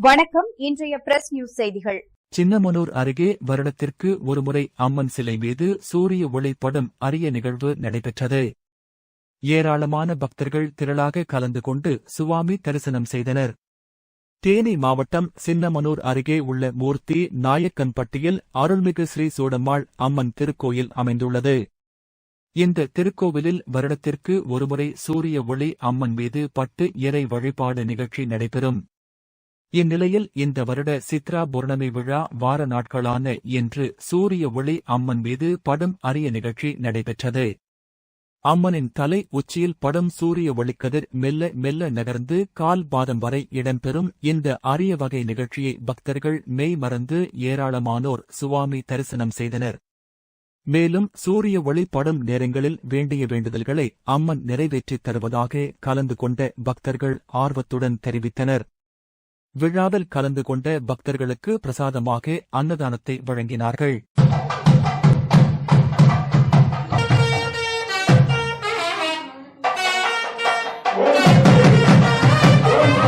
வணக்கம். இன்றைய press news செய்திகள். சின்னமனூர் அருகே வருடத்திற்கு ஒருமுறை அம்மன் சிலை மீது சூரிய ஒளி படும் அரிய நிகழ்வு நடைபெற்றது. ஏராளமான பக்தர்கள் திரளாக கலந்து கொண்டு சுவாமி தரிசனம் செய்தனர். தேனி மாவட்டம் சின்னமனூர் அருகே உள்ள மூர்த்தி நாயக்கன்பட்டியில் அருள்மிகு ஸ்ரீ சூடம்மாள் அம்மன் திருக்கோயில் அமைந்துள்ளது. இந்த திருக்கோவிலில் வருடத்திற்கு ஒருமுறை சூரிய ஒளி அம்மன் மீது பட்டு இறை வழிபாடு நிகழ்ச்சி நடைபெறும். இந்நிலையில் இந்த வருட சித்ரா பௌர்ணமி விழா வார நாட்களான இன்று சூரிய ஒளி அம்மன் மீது படும் அரிய நிகழ்ச்சி நடைபெற்றது. அம்மனின் தலை உச்சியில் படும் சூரிய ஒளிக்கதிர் மெல்ல மெல்ல நகர்ந்து கால் பாதம் வரை இடம்பெறும் இந்த அரிய வகை நிகழ்ச்சியை பக்தர்கள் மெய் மறந்து ஏராளமானோர் சுவாமி தரிசனம் செய்தனர். மேலும் சூரிய ஒளி படும் நேரங்களில் வேண்டிய வேண்டுதல்களை அம்மன் நிறைவேற்றித் தருவதாக கலந்து கொண்ட பக்தர்கள் ஆர்வத்துடன் தெரிவித்தனர். விழாவில் கலந்து கொண்ட பக்தர்களுக்கு பிரசாதமாக அன்னதானத்தை வழங்கினார்கள்.